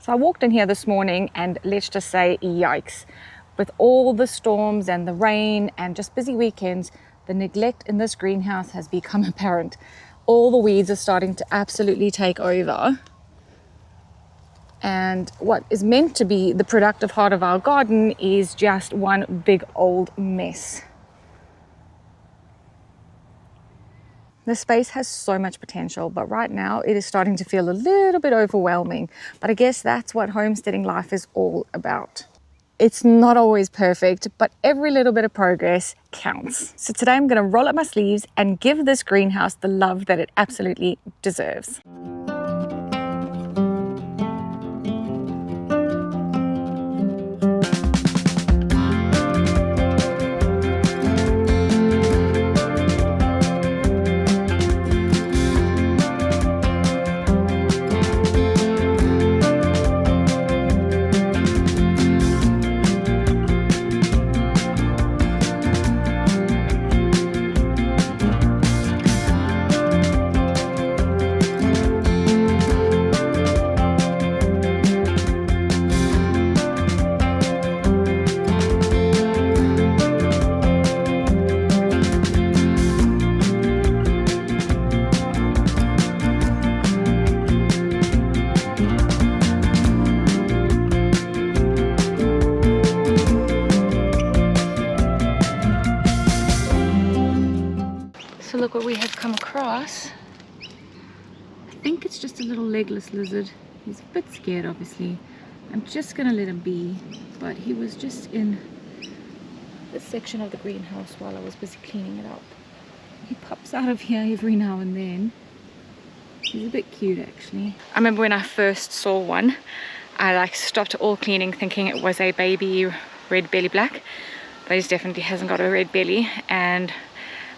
So I walked in here this morning and let's just say, yikes. With all the storms and the rain and just busy weekends, the neglect in this greenhouse has become apparent. All the weeds are starting to absolutely take over. And what is meant to be the productive heart of our garden is just one big old mess. This space has so much potential, but right now it is starting to feel a little bit overwhelming. But I guess that's what homesteading life is all about. It's not always perfect, but every little bit of progress counts. So today I'm going to roll up my sleeves and give this greenhouse the love that it absolutely deserves. So look what we have come across. I think it's just a little legless lizard. He's a bit scared, obviously. I'm just gonna let him be, but he was just in this section of the greenhouse while I was busy cleaning it up. He pops out of here every now and then. He's a bit cute, actually. I remember when I first saw one, I stopped all cleaning thinking it was a baby red belly black, but he definitely hasn't got a red belly, and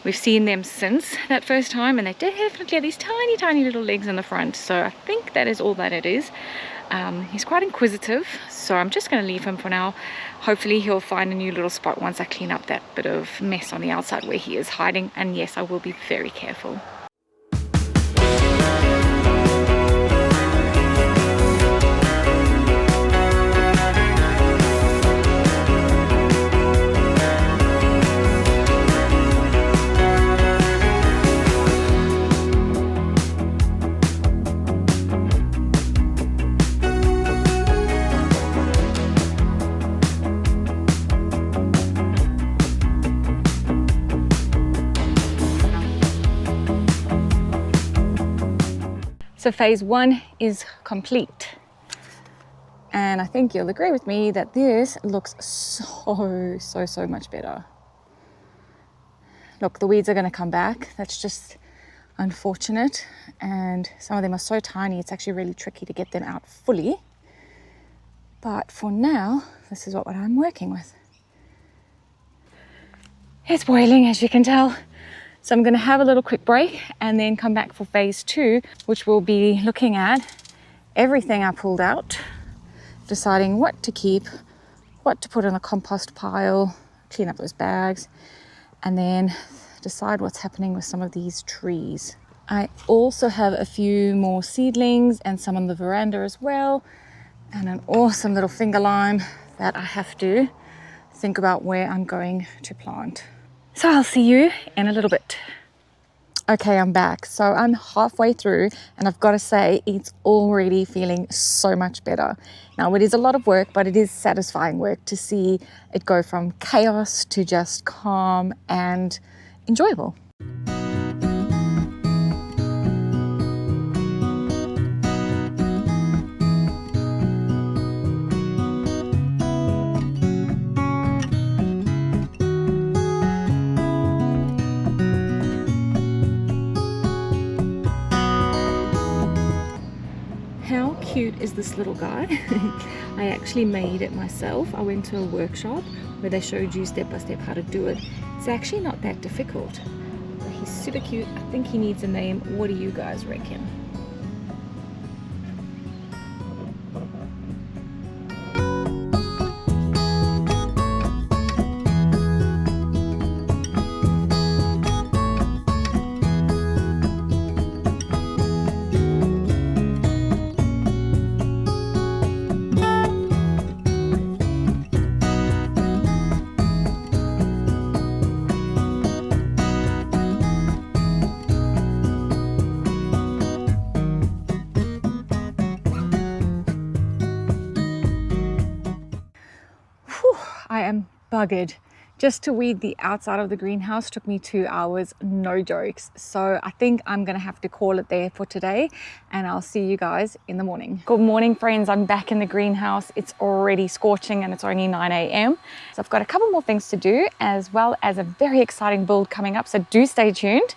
we've seen them since that first time, and they definitely have these tiny little legs in the front. So I think that is all that it is. He's quite inquisitive, so I'm just going to leave him for now. Hopefully he'll find a new little spot once I clean up that bit of mess on the outside where he is hiding. And yes, I will be very careful. So phase one is complete. And I think you'll agree with me that this looks so much better. Look, the weeds are going to come back. That's just unfortunate. And some of them are so tiny, it's actually really tricky to get them out fully. But for now, this is what I'm working with. It's boiling, as you can tell. So I'm going to have a little quick break and then come back for phase two, which will be looking at everything I pulled out, deciding what to keep, what to put in a compost pile, clean up those bags, and then decide what's happening with some of these trees. I also have a few more seedlings and some on the veranda as well, and an awesome little finger lime that I have to think about where I'm going to plant. So I'll see you in a little bit. Okay, I'm back. So I'm halfway through, and I've got to say it's already feeling so much better. Now, it is a lot of work, but it is satisfying work to see it go from chaos to just calm and enjoyable. How cute is this little guy? I actually made it myself. I went to a workshop where they showed you step by step how to do it. It's actually not that difficult. He's super cute. I think he needs a name. What do you guys reckon? am buggered. Just to weed the outside of the greenhouse took me 2 hours, no jokes. So I think I'm gonna have to call it there for today, and I'll see you guys in the morning. Good morning, friends. I'm back in the greenhouse. It's already scorching and it's only 9 a.m. So I've got a couple more things to do, as well as a very exciting build coming up, so do stay tuned.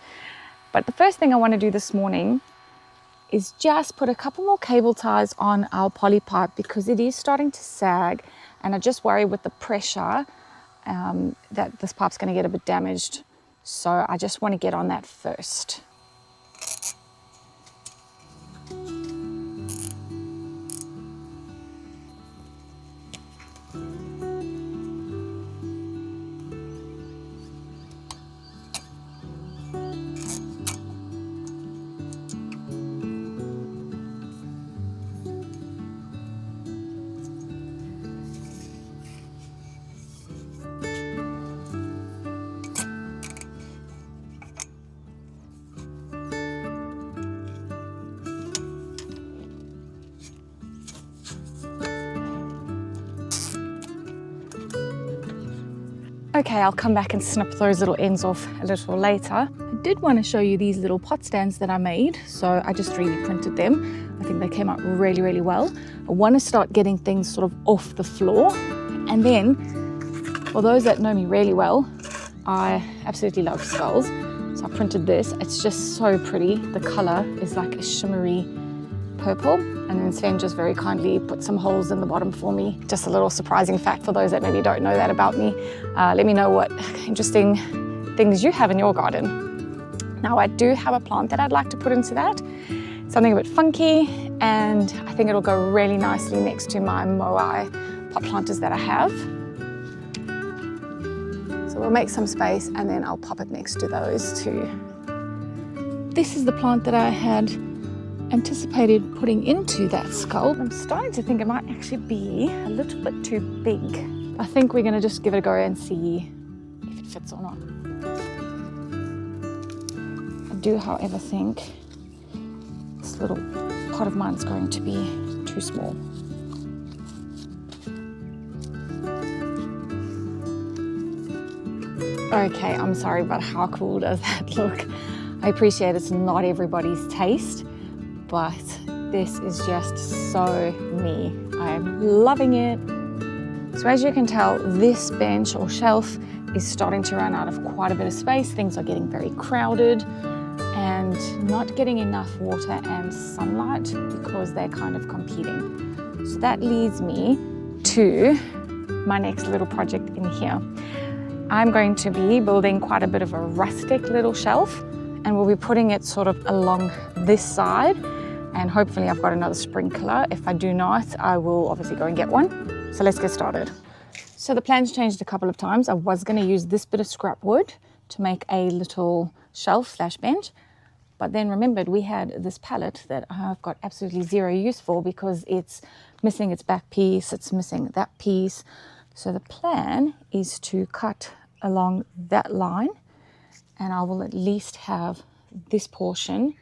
But the first thing I want to do this morning is just put a couple more cable ties on our poly pipe, because it is starting to sag, and I just worry with the pressure that this pipe's going to get a bit damaged. So I just want to get on that first. Okay, I'll come back and snip those little ends off a little later. I did want to show you these little pot stands that I made, so I just 3D printed them. I think they came out really, really well. I want to start getting things sort of off the floor, and then, for those that know me really well, I absolutely love skulls. So I printed this. It's just so pretty. The color is like a shimmery purple, and then Sven just very kindly put some holes in the bottom for me. Just a little surprising fact for those that maybe don't know that about me. Let me know what interesting things you have in your garden. Now, I do have a plant that I'd like to put into that, something a bit funky, and I think it'll go really nicely next to my moai pot planters that I have. So we'll make some space, and then I'll pop it next to those two. This is the plant that I had anticipated putting into that skull. I'm starting to think it might actually be a little bit too big. I think we're gonna just give it a go and see if it fits or not. I do, however, think this little pot of mine is going to be too small. Okay, I'm sorry, but how cool does that look? I appreciate it's not everybody's taste, but this is just so me. I'm loving it. So as you can tell, this bench or shelf is starting to run out of quite a bit of space. Things are getting very crowded and not getting enough water and sunlight because they're kind of competing. So that leads me to my next little project in here. I'm going to be building quite a bit of a rustic little shelf, and we'll be putting it sort of along this side. And hopefully I've got another sprinkler. If I do not, I will obviously go and get one. So let's get started. So the plan's changed a couple of times. I was going to use this bit of scrap wood to make a little shelf / bench. But then remembered we had this pallet that I've got absolutely zero use for because it's missing its back piece, it's missing that piece. So the plan is to cut along that line, and I will at least have this portion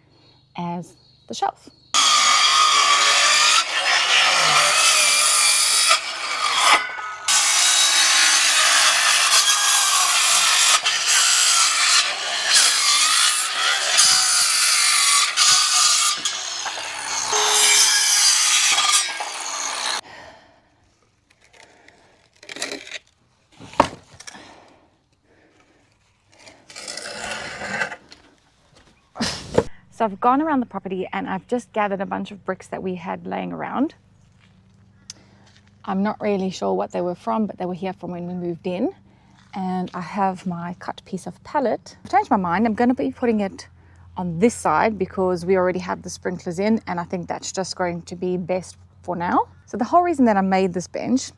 as the shelf. So I've gone around the property and I've just gathered a bunch of bricks that we had laying around. I'm not really sure what they were from, but they were here from when we moved in. And I have my cut piece of pallet. I've changed my mind. I'm going to be putting it on this side because we already have the sprinklers in, and I think that's just going to be best for now. So the whole reason that I made this bench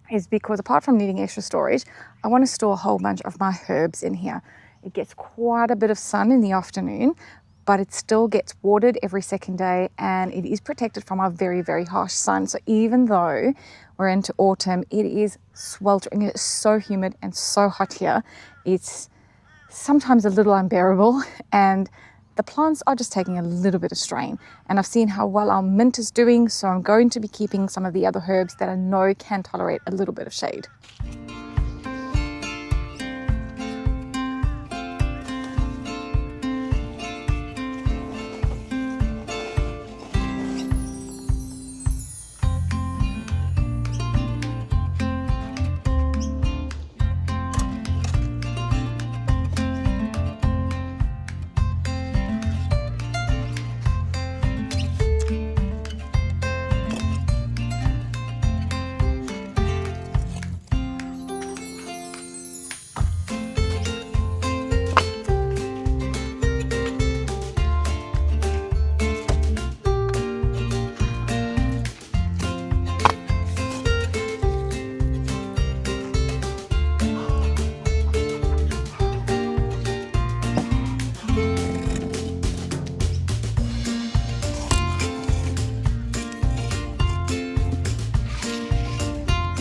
is because apart from needing extra storage, I want to store a whole bunch of my herbs in here. It gets quite a bit of sun in the afternoon, but it still gets watered every second day, and it is protected from our very, very harsh sun. So even though we're into autumn, it is sweltering. It is so humid and so hot here. It's sometimes a little unbearable, and the plants are just taking a little bit of strain. And I've seen how well our mint is doing, so I'm going to be keeping some of the other herbs that I know can tolerate a little bit of shade.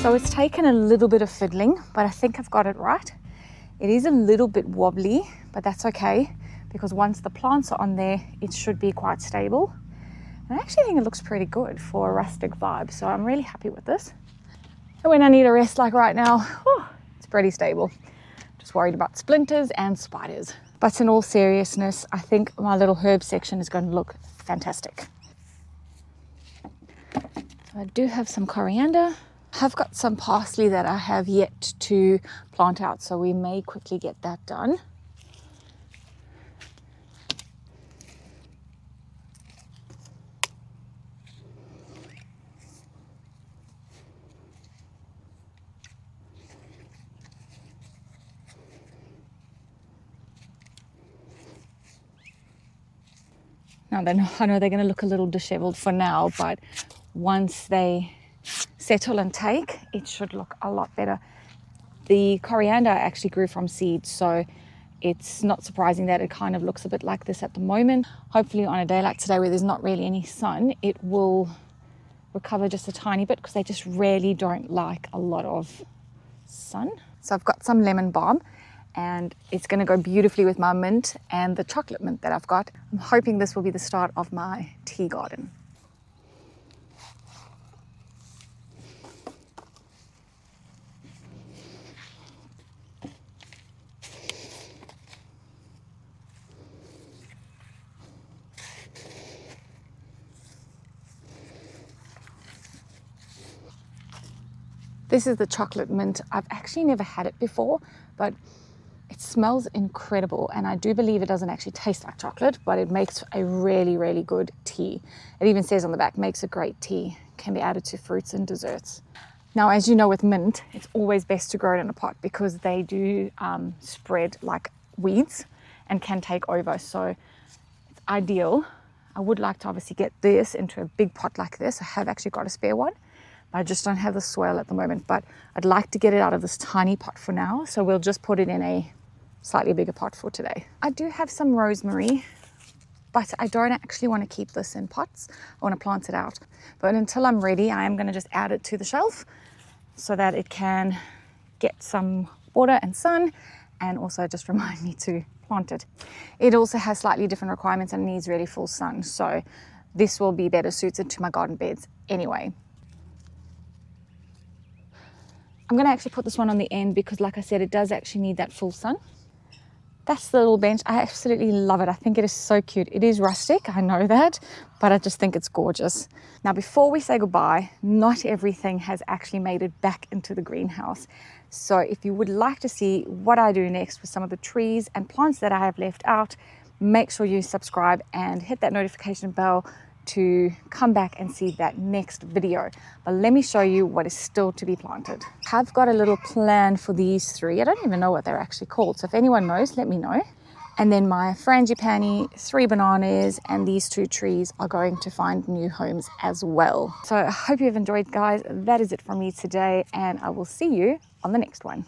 So it's taken a little bit of fiddling, but I think I've got it right. It is a little bit wobbly, but that's okay, because once the plants are on there, it should be quite stable. And I actually think it looks pretty good for a rustic vibe, so I'm really happy with this. And when I need a rest like right now, it's pretty stable. Just worried about splinters and spiders. But in all seriousness, I think my little herb section is going to look fantastic. So I do have some coriander. I've got some parsley that I have yet to plant out, so we may quickly get that done. Now, I know they're going to look a little disheveled for now, but once they settle and take, it should look a lot better. The coriander actually grew from seeds, so it's not surprising that it kind of looks a bit like this at the moment. Hopefully on a day like today where there's not really any sun, it will recover just a tiny bit, because they just really don't like a lot of sun. So I've got some lemon balm, and it's going to go beautifully with my mint and the chocolate mint that I've got. I'm hoping this will be the start of my tea garden. This is the chocolate mint. I've actually never had it before, but it smells incredible, and I do believe it doesn't actually taste like chocolate, but it makes a really, really good tea. It even says on the back, makes a great tea, can be added to fruits and desserts. Now, as you know, with mint, it's always best to grow it in a pot, because they do spread like weeds and can take over, so it's ideal. I would like to obviously get this into a big pot like this. I have actually got a spare one. I just don't have the soil at the moment, but I'd like to get it out of this tiny pot for now, so we'll just put it in a slightly bigger pot for today. I do have some rosemary, but I don't actually want to keep this in pots. I want to plant it out. But until I'm ready, I am going to just add it to the shelf so that it can get some water and sun, and also just remind me to plant it. It also has slightly different requirements and needs really full sun, so this will be better suited to my garden beds anyway. I'm going to actually put this one on the end because, like I said, it does actually need that full sun. That's the little bench. I absolutely love it. I think it is so cute. It is rustic, I know that, but I just think it's gorgeous. Now, before we say goodbye, not everything has actually made it back into the greenhouse. So if you would like to see what I do next with some of the trees and plants that I have left out, make sure you subscribe and hit that notification bell to come back and see that next video. But let me show you what is still to be planted. I've got a little plan for these three. I don't even know what they're actually called, so if anyone knows, let me know. And then my frangipani, 3 bananas, and these 2 trees are going to find new homes as well. So I hope you've enjoyed, guys. That is it from me today, and I will see you on the next one.